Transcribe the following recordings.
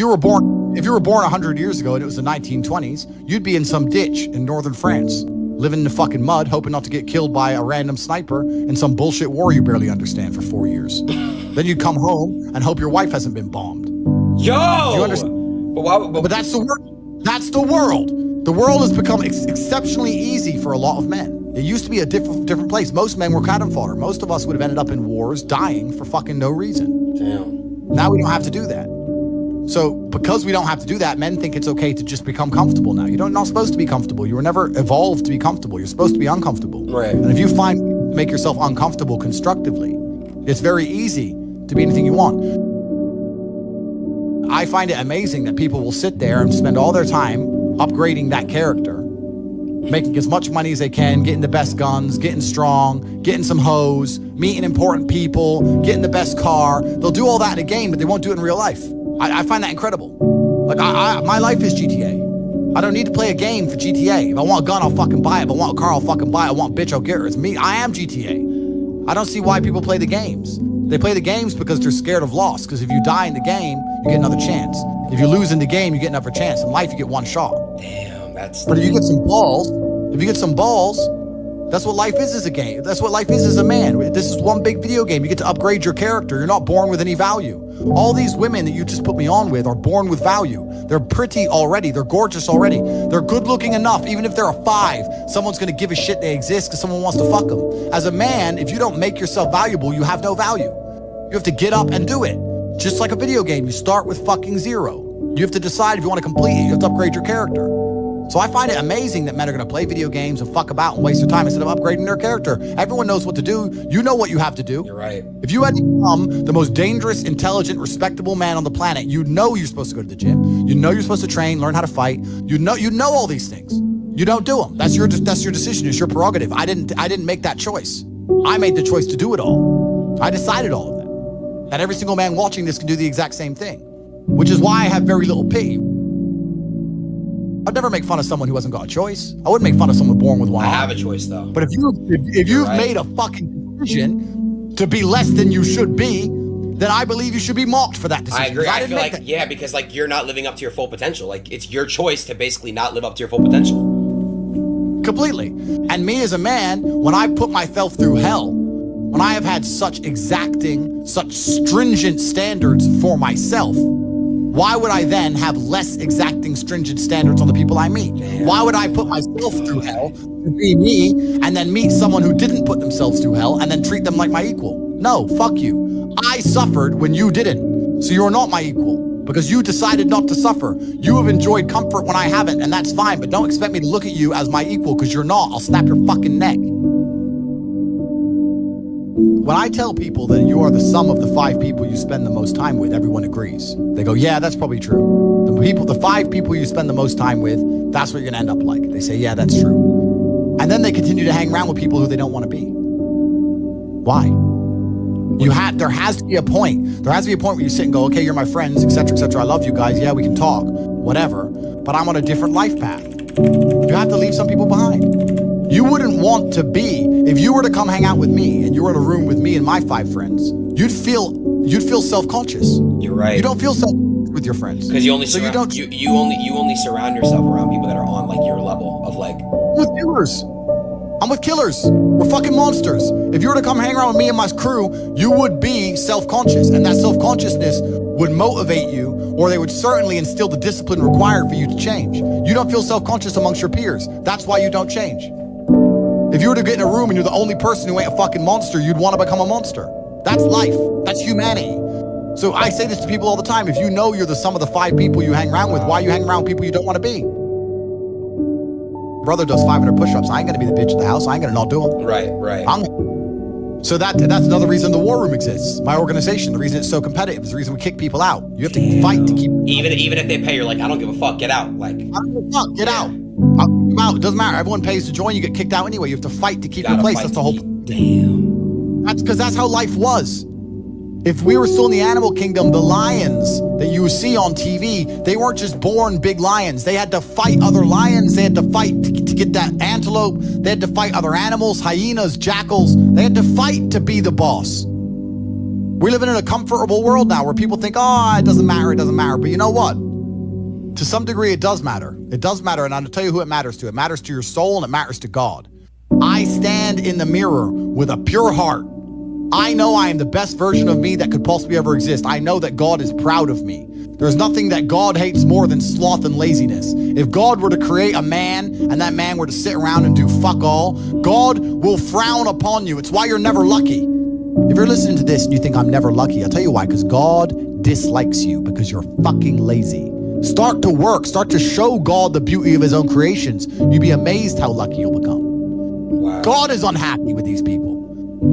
If you were born 100 years ago and it was the 1920s, you'd be in some ditch in northern France, living in the fucking mud, hoping not to get killed by a random sniper in some bullshit war you barely understand for 4 years. Then you'd come home and hope your wife hasn't been bombed. Yo! You understand? But that's the world. That's the world. The world has become exceptionally easy for a lot of men. It used to be a different place. Most men were cannon fodder. Most of us would have ended up in wars, dying for fucking no reason. Damn. Now we don't have to do that. So because we don't have to do that, men think it's okay to just become comfortable now. You're not supposed to be comfortable. You were never evolved to be comfortable. You're supposed to be uncomfortable. Right. And if you make yourself uncomfortable constructively, it's very easy to be anything you want. I find it amazing that people will sit there and spend all their time upgrading that character, making as much money as they can, getting the best guns, getting strong, getting some hoes, meeting important people, getting the best car. They'll do all that in a game, but they won't do it in real life. I find that incredible. Like, my life is GTA. I don't need to play a game for GTA. If I want a gun, I'll fucking buy it. If I want a car, I'll fucking buy it. I want a bitch, I'll get her. It's me. I am GTA. I don't see why people play the games. They play the games because they're scared of loss. Because if you die in the game, you get another chance. If you lose in the game, you get another chance. In life, you get one shot. Damn, that's... But if you get some balls, that's what life is as a game. That's what life is as a man. This is one big video game. You get to upgrade your character. You're not born with any value. All these women that you just put me on with are born with value. They're pretty already. They're gorgeous already. They're good looking enough. Even if they're a 5, someone's going to give a shit they exist because someone wants to fuck them. As a man, if you don't make yourself valuable, you have no value. You have to get up and do it. Just like a video game, you start with fucking 0. You have to decide if you want to complete it. You have to upgrade your character. So I find it amazing that men are going to play video games and fuck about and waste their time instead of upgrading their character. Everyone knows what to do. You know what you have to do. You're right. If you had to become the most dangerous, intelligent, respectable man on the planet, you know you're supposed to go to the gym. You know you're supposed to train, learn how to fight. You know all these things. You don't do them. That's your decision. It's your prerogative. I didn't make that choice. I made the choice to do it all. I decided all of that. And every single man watching this can do the exact same thing, which is why I have very little pity. I'd never make fun of someone who hasn't got a choice. I wouldn't make fun of someone born with one I arm. have a choice, though. But if you've made a fucking decision to be less than you should be, then I believe you should be mocked for that decision. I agree. I feel like, yeah, because like you're not living up to your full potential. Like it's your choice to basically not live up to your full potential. Completely. And me as a man, when I put myself through hell, when I have had such exacting, such stringent standards for myself, why would I then have less exacting, stringent standards on the people I meet? Damn. Why would I put myself through hell to be me and then meet someone who didn't put themselves through hell and then treat them like my equal? No, fuck you. I suffered when you didn't. So you're not my equal because you decided not to suffer. You have enjoyed comfort when I haven't, and that's fine, but don't expect me to look at you as my equal because you're not. I'll snap your fucking neck. When I tell people that you are the sum of the 5 people you spend the most time with, everyone agrees. They go, yeah, that's probably true. The 5 people you spend the most time with, that's what you're gonna end up like. They say, yeah, that's true. And then they continue to hang around with people who they don't want to be. Why? There has to be a point. There has to be a point where you sit and go, okay, you're my friends, etc., etc. I love you guys. Yeah, we can talk, whatever. But I'm on a different life path. You have to leave some people behind. You wouldn't want to be, if you were to come hang out with me and you were in a room with me and my 5 friends, you'd feel self-conscious. You're right. You don't feel self-conscious with your friends. Because you only you only surround yourself around people that are on like your level of like. With killers. I'm with killers. We're fucking monsters. If you were to come hang around with me and my crew, you would be self-conscious, and that self-consciousness would motivate you, or they would certainly instill the discipline required for you to change. You don't feel self-conscious amongst your peers. That's why you don't change. If you were to get in a room and you're the only person who ain't a fucking monster, you'd want to become a monster. That's life. That's humanity. So I say this to people all the time. If you know you're the sum of the 5 people you hang around with, why you hang around with people you don't want to be? Brother does 500 push-ups. I ain't gonna be the bitch at the house. I ain't gonna not do them. Right. So that's another reason the war room exists. My organization, the reason it's so competitive, is the reason we kick people out. You have to fight to keep. Even if they pay, you're like, I don't give a fuck. Get out. Like, I don't give a fuck. Get out. I'll kick you out. It doesn't matter. Everyone pays to join. You get kicked out anyway. You have to fight to keep your place. That's the whole. Damn. That's because that's how life was. If we were still in the animal kingdom, the lions that you see on TV, they weren't just born big lions. They had to fight other lions. They had to fight to get that antelope. They had to fight other animals, hyenas, jackals. They had to fight to be the boss. We live in a comfortable world now where people think, oh, it doesn't matter. But you know what? To some degree, it does matter. It does matter, and I'll tell you who it matters to. It matters to your soul, and it matters to God. I stand in the mirror with a pure heart. I know I am the best version of me that could possibly ever exist. I know that God is proud of me. There's nothing that God hates more than sloth and laziness. If God were to create a man and that man were to sit around and do fuck all, God will frown upon you. It's why you're never lucky. If you're listening to this and you think I'm never lucky, I'll tell you why, because God dislikes you because you're fucking lazy. Start to work. Start to show God the beauty of his own creations. You'd be amazed how lucky you'll become. Wow. God is unhappy with these people.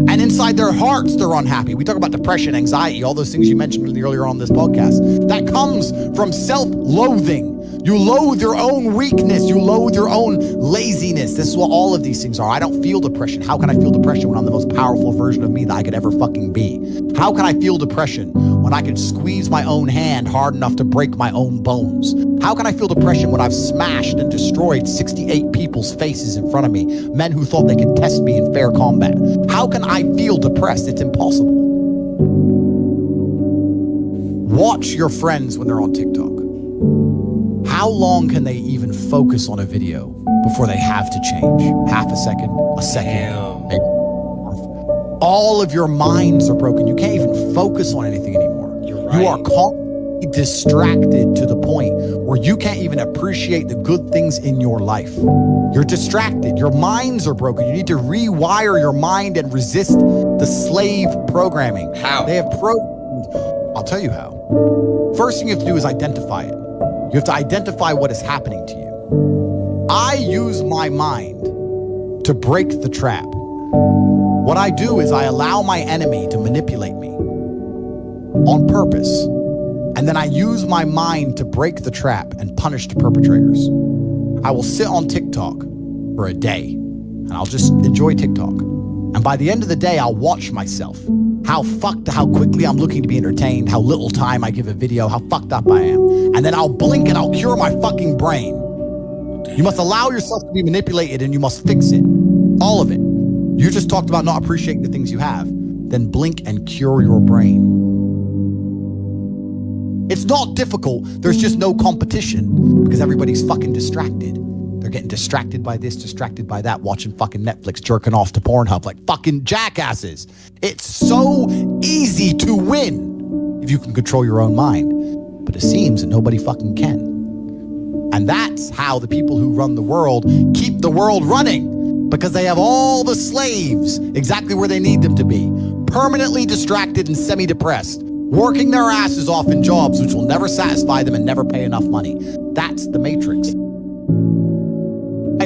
And inside their hearts, they're unhappy. We talk about depression, anxiety, all those things you mentioned earlier on this podcast. That comes from self-loathing. You loathe your own weakness. You loathe your own laziness. This is what all of these things are. I don't feel depression. How can I feel depression when I'm the most powerful version of me that I could ever fucking be? How can I feel depression when I can squeeze my own hand hard enough to break my own bones? How can I feel depression when I've smashed and destroyed 68 people's faces in front of me, men who thought they could test me in fair combat? How can I feel depressed? It's impossible. Watch your friends when they're on TikTok. How long can they even focus on a video before they have to change? Half a second, a second, Damn. maybe. All of your minds are broken. You can't even focus on anything anymore. You're right. You are constantly distracted to the point where you can't even appreciate the good things in your life. You're distracted. Your minds are broken. You need to rewire your mind and resist the slave programming. How? They have programmed. I'll tell you how. First thing you have to do is identify it. You have to identify what is happening to you. I use my mind to break the trap. What I do is I allow my enemy to manipulate me on purpose. And then I use my mind to break the trap and punish the perpetrators. I will sit on TikTok for a day and I'll just enjoy TikTok. And by the end of the day, I'll watch myself. How quickly I'm looking to be entertained, how little time I give a video, how fucked up I am. And then I'll blink and I'll cure my fucking brain. You must allow yourself to be manipulated and you must fix it. All of it. You just talked about not appreciating the things you have. Then blink and cure your brain. It's not difficult. There's just no competition because everybody's fucking distracted. They're getting distracted by this, distracted by that, watching fucking Netflix, jerking off to Pornhub like fucking jackasses. It's so easy to win if you can control your own mind. But it seems that nobody fucking can. And that's how the people who run the world keep the world running, because they have all the slaves exactly where they need them to be, permanently distracted and semi-depressed, working their asses off in jobs which will never satisfy them and never pay enough money. That's the Matrix.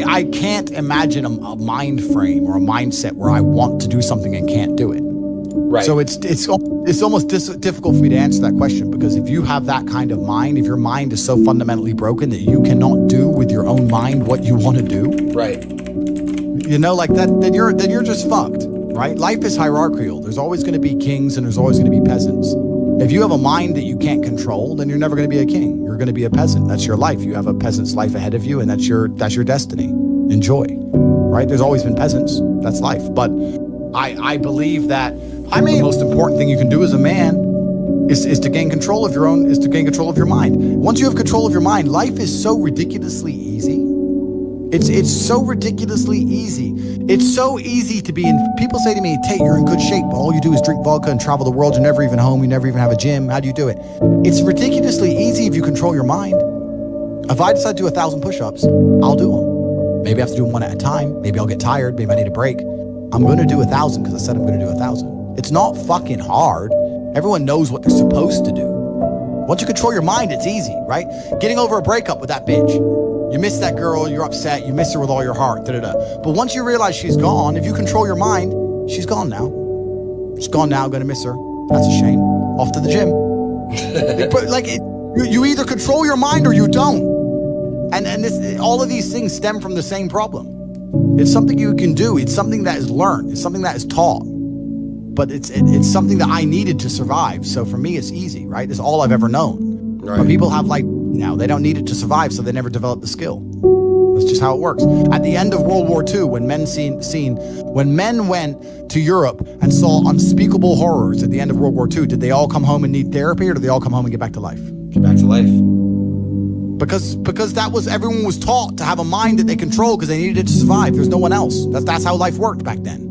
I can't imagine a mind frame or a mindset where I want to do something and can't do it. Right. So it's almost difficult for me to answer that question, because if you have that kind of mind, if your mind is so fundamentally broken that you cannot do with your own mind what you want to do, right, you know, like that, then you're just fucked, right? Life is hierarchical. There's always going to be kings and there's always going to be peasants. If you have a mind that you can't control, then you're never going to be a king. You're going to be a peasant. That's your life. You have a peasant's life ahead of you, and that's your destiny. Enjoy, right? There's always been peasants. That's life. But I believe that, the most important thing you can do as a man is to gain control of your mind. Once you have control of your mind, life is so ridiculously easy. It's so ridiculously easy. It's so easy to be in. People say to me, Tate, you're in good shape, but all you do is drink vodka and travel the world. You're never even home. You never even have a gym. How do you do it? It's ridiculously easy if you control your mind. If I decide to do 1,000 push-ups, I'll do them. Maybe I have to do them one at a time. Maybe I'll get tired. Maybe I need a break. I'm going to do 1,000 because I said I'm going to do 1,000. It's not fucking hard. Everyone knows what they're supposed to do. Once you control your mind, it's easy, right? Getting over a breakup with that bitch. You miss that girl, you're upset, you miss her with all your heart, But once you realize she's gone, if you control your mind, she's gone now. She's gone now, I'm gonna miss her. That's a shame. Off to the gym. You either control your mind or you don't. And all of these things stem from the same problem. It's something you can do. It's something that is learned. It's something that is taught. But it's something that I needed to survive. So for me, it's easy, right? It's all I've ever known. Right. But people have they don't need it to survive, so they never develop the skill. That's just how it works. At the end of World War II, when men went to Europe and saw unspeakable horrors at the end of World War II, did they all come home and need therapy, or did they all come home and get back to life? Get back to life. Because that was, everyone was taught to have a mind that they control because they needed it to survive. There's no one else. That's how life worked back then.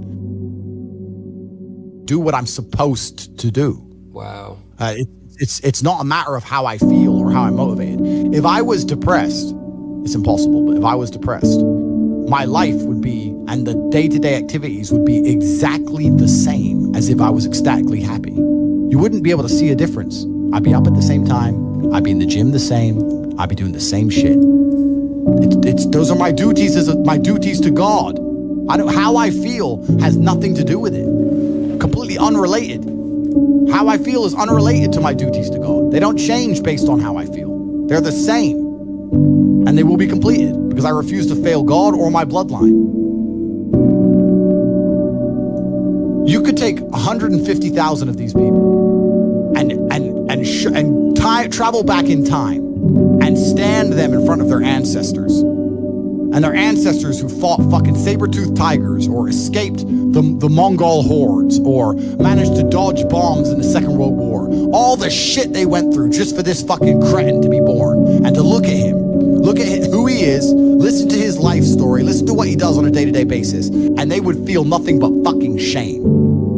Do what I'm supposed to do. Wow. It's not a matter of how I feel or how I'm motivated. If I was depressed, it's impossible, but if I was depressed, my life would be, and the day-to-day activities would be exactly the same as if I was ecstatically happy. You wouldn't be able to see a difference. I'd be up at the same time. I'd be in the gym the same. I'd be doing the same shit. Those are my duties my duties to God. How I feel has nothing to do with it. Completely unrelated. How I feel is unrelated to my duties to God. They don't change based on how I feel. They're the same. And they will be completed because I refuse to fail God or my bloodline. You could take 150,000 of these people and travel back in time and stand them in front of their ancestors. And their ancestors who fought fucking saber-toothed tigers or escaped the Mongol hordes or managed to dodge bombs in the Second World War. All the shit they went through just for this fucking cretin to be born. And to look at him, who he is, listen to his life story, listen to what he does on a day-to-day basis, and they would feel nothing but fucking shame.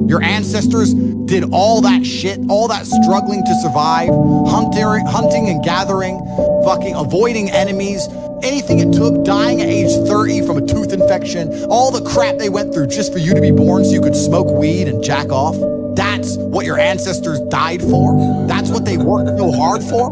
Your ancestors did all that shit, all that struggling to survive, hunting and gathering, fucking avoiding enemies, anything it took, dying at age 30 from a tooth infection, all the crap they went through just for you to be born so you could smoke weed and jack off. That's what your ancestors died for. That's what they worked so hard for.